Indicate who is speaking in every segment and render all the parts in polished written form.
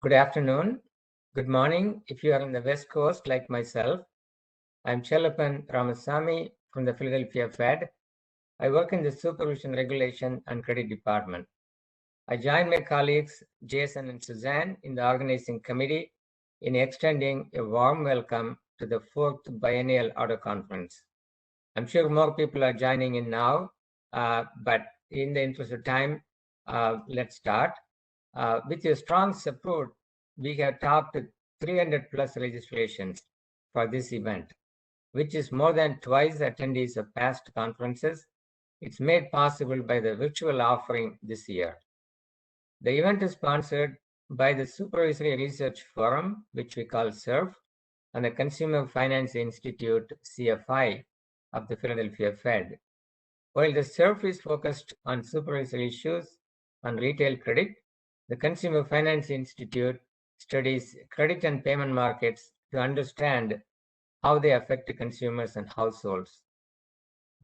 Speaker 1: Good afternoon. Good morning if you are in the West Coast like myself. I'm Chelapan Ramasamy from the Philadelphia Fed. I work in the Supervision, Regulation, and Credit Department. I join my colleagues Jason and Suzanne in the organizing committee in extending a warm welcome to the 4th Biennial Auto Conference. I'm sure more people are joining in now, but in the interest of time, let's start. With your strong support, we have topped 300 plus registrations for this event, which is more than twice the attendees of past conferences. It's made possible by the virtual offering this year. The event is sponsored by the Supervisory Research Forum, which we call SURF, and the Consumer Finance Institute, CFI, of the Philadelphia Fed. While the SURF is focused on supervisory issues on retail credit, the Consumer Finance Institute studies credit and payment markets to understand how they affect consumers and households.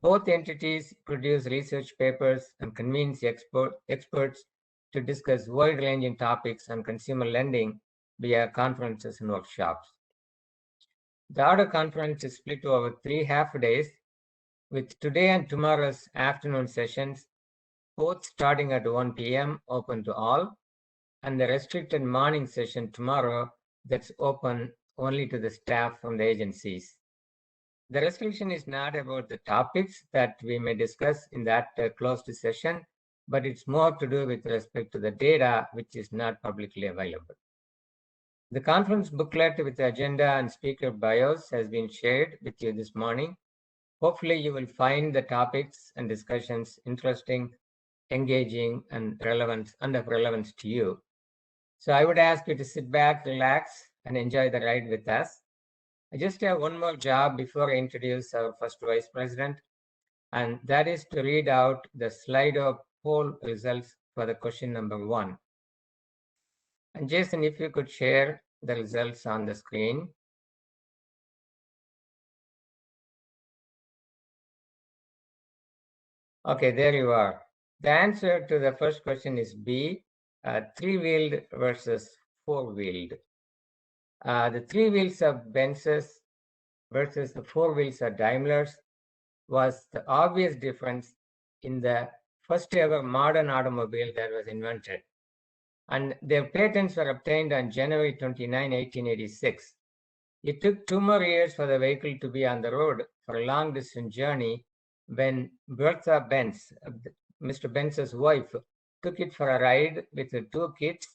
Speaker 1: Both entities produce research papers and convenes experts to discuss wide-ranging topics on consumer lending via conferences and workshops. The Auto Conference is split over 3 half days, with today and tomorrow's afternoon sessions, both starting at 1 p.m. open to all, and the restricted morning session tomorrow that's open only to the staff from the agencies. The restriction is not about the topics that we may discuss in that closed session, but it's more to do with respect to the data which is not publicly available. The conference booklet with the agenda and speaker bios has been shared with you this morning. Hopefully you will find the topics and discussions interesting, engaging, and of relevance to you. So I would ask you to sit back, relax, and enjoy the ride with us. I just have one more job before I introduce our first vice president, and that is to read out the Slido poll results for the question number 1. And Jason, if you could share the results on the screen. Okay, there you are. The answer to the first question is B, three-wheeled versus four-wheeled. The three wheels of Benzes versus the four wheels of Daimlers was the obvious difference in the first ever modern automobile that was invented. And their patents were obtained on January 29, 1886. It took 2 more years for the vehicle to be on the road for a long distance journey when Bertha Benz, Mr. Benz's wife, took it for a ride with her 2 kids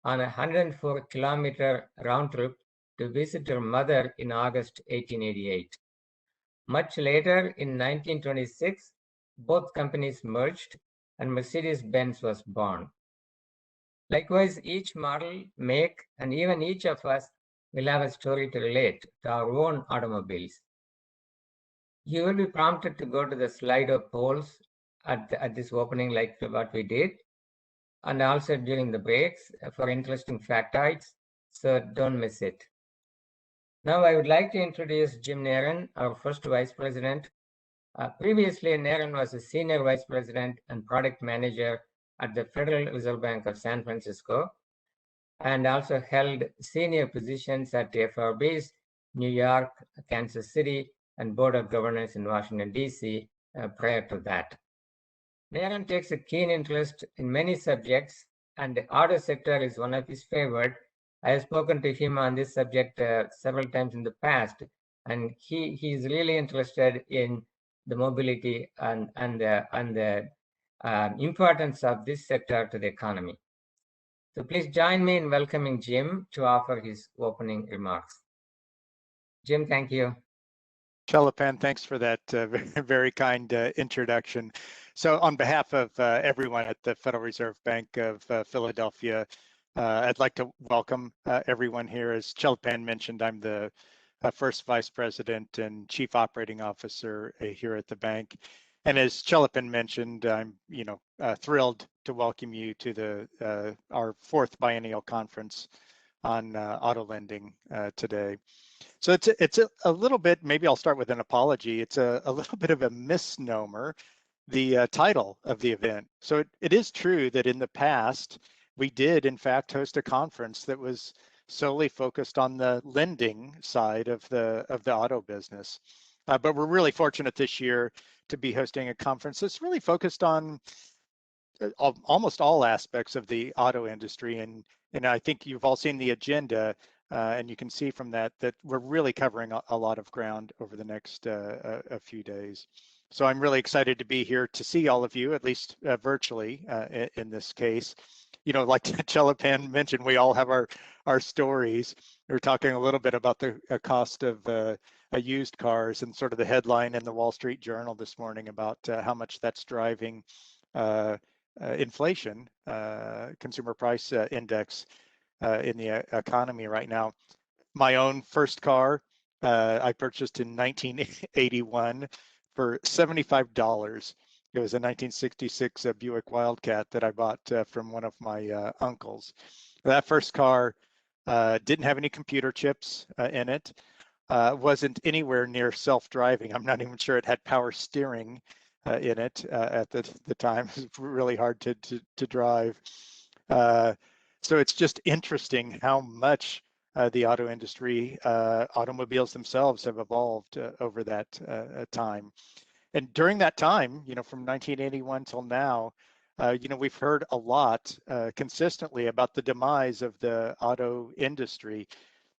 Speaker 1: on a 104-kilometer round trip to visit her mother in August 1888. Much later, in 1926, both companies merged and Mercedes-Benz was born. Likewise, each model, make, and even each of us will have a story to relate to our own automobiles. You will be prompted to go to the Slido polls at this opening like what we did, and also during the breaks for interesting factoids, so don't miss it. Now I would like to introduce Jim Narron, our first vice president. Previously, Narron was a senior vice president and product manager at the Federal Reserve Bank of San Francisco, and also held senior positions at FRBs, New York, Kansas City, and Board of Governors in Washington, D.C. Prior to that. Narron takes a keen interest in many subjects, and the auto sector is one of his favorite. I have spoken to him on this subject several times in the past, and he's really interested in the mobility and the importance of this sector to the economy. So please join me in welcoming Jim to offer his opening remarks. Jim, thank you.
Speaker 2: Chelapan, thanks for that very kind introduction. So on behalf of everyone at the Federal Reserve Bank of Philadelphia, I'd like to welcome everyone here. As Chelapan mentioned, I'm the first vice president and chief operating officer here at the bank. And as Chelapan mentioned, I'm thrilled to welcome you to our 4th biennial conference on auto lending today. So it's a little bit, maybe I'll start with an apology. It's a little bit of a misnomer, the title of the event. So it is true that in the past, we did in fact host a conference that was solely focused on the lending side of the auto business. But we're really fortunate this year to be hosting a conference that's really focused on almost all aspects of the auto industry. And I think you've all seen the agenda, and you can see from that that we're really covering a lot of ground over the next a few days. So I'm really excited to be here to see all of you, at least virtually in this case. You know, like Chelapan mentioned, we all have our stories. We're talking a little bit about the cost of used cars and sort of the headline in the Wall Street Journal this morning about how much that's driving inflation, consumer price index in the economy right now. My own first car I purchased in 1981 for $75. It was a 1966 Buick Wildcat that I bought from one of my uncles. That first car didn't have any computer chips in it. Wasn't anywhere near self-driving. I'm not even sure it had power steering in it at the time. It was really hard to drive. So it's just interesting how much the auto industry, automobiles themselves have evolved over that time. And during that time, you know, from 1981 till now, you know, we've heard a lot consistently about the demise of the auto industry,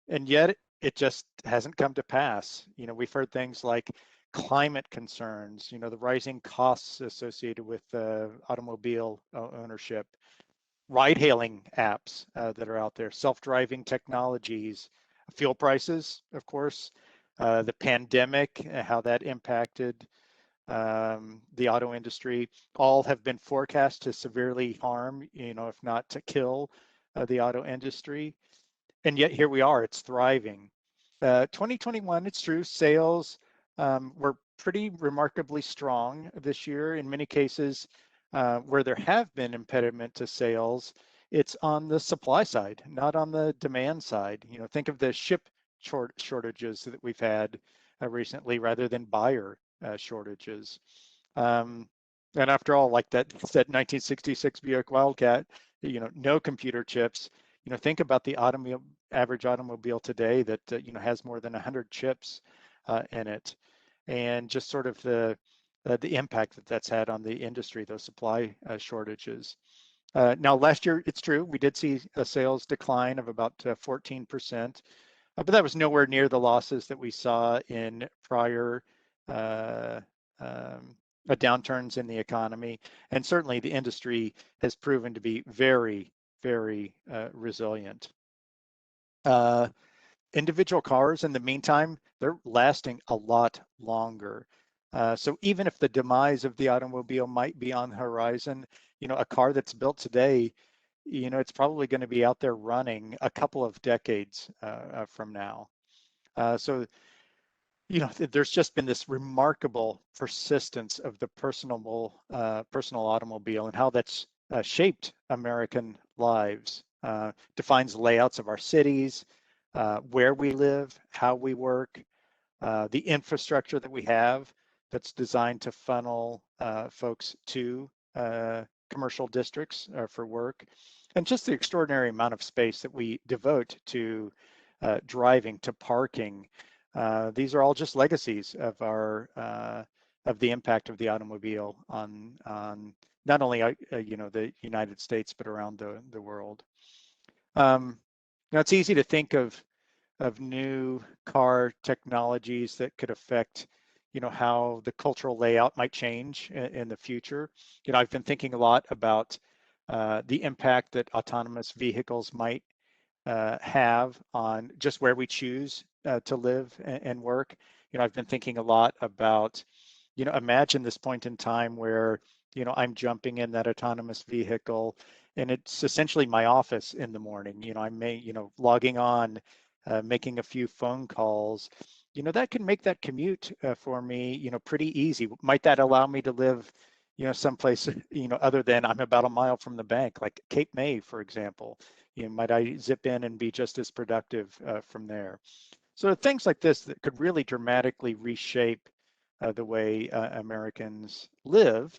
Speaker 2: and yet it just hasn't come to pass. You know, we've heard things like climate concerns, you know, the rising costs associated with automobile ownership, ride-hailing apps that are out there, self-driving technologies, fuel prices, of course, the pandemic, how that impacted the auto industry, all have been forecast to severely harm, you know, if not to kill the auto industry. And yet here we are, it's thriving. 2021, it's true, sales were pretty remarkably strong this year. In many cases, where there have been impediment to sales, it's on the supply side, not on the demand side. You know, think of the shortages that we've had recently rather than buyer shortages. And after all, like that 1966 Buick Wildcat, you know, no computer chips. You know, think about the average automobile today that you know, has more than 100 chips in it, and just sort of the impact that that's had on the industry, those supply shortages. Now, last year, it's true, we did see a sales decline of about 14%, but that was nowhere near the losses that we saw in prior downturns in the economy. And certainly the industry has proven to be very, very resilient. Individual cars, in the meantime, they're lasting a lot longer. So even if the demise of the automobile might be on the horizon, you know, a car that's built today, you know, it's probably going to be out there running a couple of decades from now. So, you know, there's just been this remarkable persistence of the personal automobile and how that's shaped American lives, defines layouts of our cities, where we live, how we work, the infrastructure that we have that's designed to funnel folks to commercial districts for work, and just the extraordinary amount of space that we devote to driving, to parking. These are all just legacies of our of the impact of the automobile on not only you know, the United States, but around the world. Now it's easy to think of new car technologies that could affect, you know, how the cultural layout might change in the future. You know, I've been thinking a lot about the impact that autonomous vehicles might have on just where we choose to live and work. You know, I've been thinking a lot about, you know, imagine this point in time where, you know, I'm jumping in that autonomous vehicle and it's essentially my office in the morning. You know, you know, logging on, making a few phone calls. You know, that can make that commute for me, you know, pretty easy. Might that allow me to live, you know, someplace, you know, other than I'm about a mile from the bank, like Cape May, for example? You know, might I zip in and be just as productive from there? So things like this that could really dramatically reshape the way Americans live.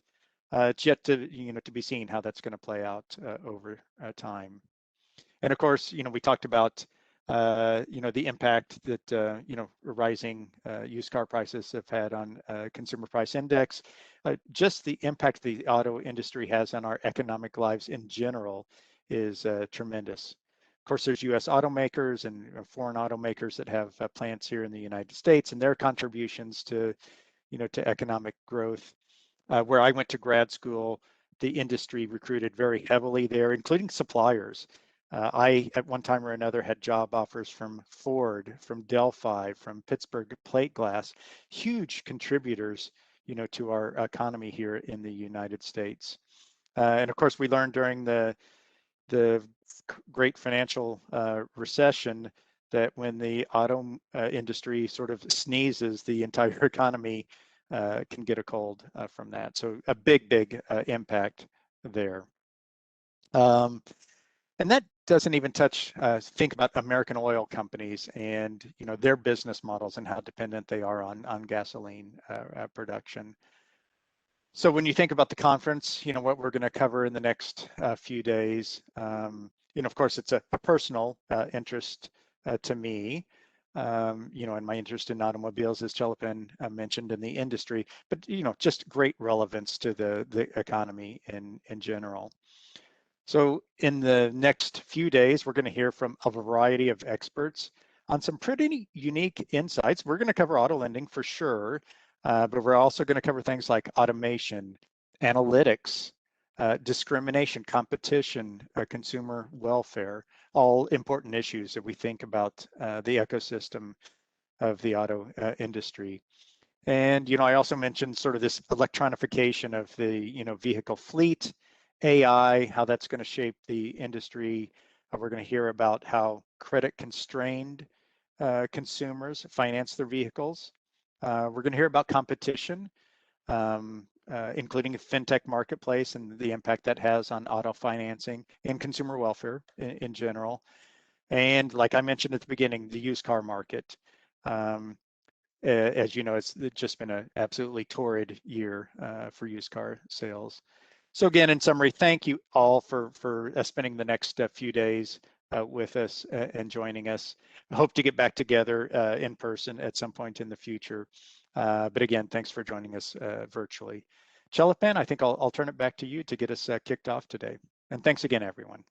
Speaker 2: It's yet to to be seen how that's going to play out over time. And of course, we talked about the impact that rising used car prices have had on consumer price index. Just the impact the auto industry has on our economic lives in general is tremendous. Of course, there's U.S. automakers and foreign automakers that have plants here in the United States, and their contributions to to economic growth. Where I went to grad school, the industry recruited very heavily there, including suppliers. I, at one time or another, had job offers from Ford, from Delphi, from Pittsburgh Plate Glass, huge contributors, to our economy here in the United States. And of course, we learned during the great financial recession that when the auto industry sort of sneezes, the entire economy can get a cold from that. So a big impact there. And that doesn't even touch, think about American oil companies and their business models and how dependent they are on gasoline production. So when you think about the conference, what we're going to cover in the next few days, of course, it's a personal interest to me, and my interest in automobiles, as Chelapin mentioned, in the industry, but just great relevance to the economy in general. So in the next few days, we're going to hear from a variety of experts on some pretty unique insights. We're going to cover auto lending for sure, but we're also going to cover things like automation, analytics, discrimination, competition, consumer welfare, all important issues that we think about the ecosystem of the auto industry. And, I also mentioned sort of this electronification of the, vehicle fleet, AI, how that's going to shape the industry. We're going to hear about how credit constrained consumers finance their vehicles. We're going to hear about competition, including a fintech marketplace and the impact that has on auto financing and consumer welfare in general. And like I mentioned at the beginning, the used car market. As you know, it's just been an absolutely torrid year for used car sales. So again, in summary, thank you all for spending the next few days with us and joining us. I hope to get back together in person at some point in the future. But again, thanks for joining us virtually. Chelapin, I think I'll turn it back to you to get us kicked off today. And thanks again, everyone.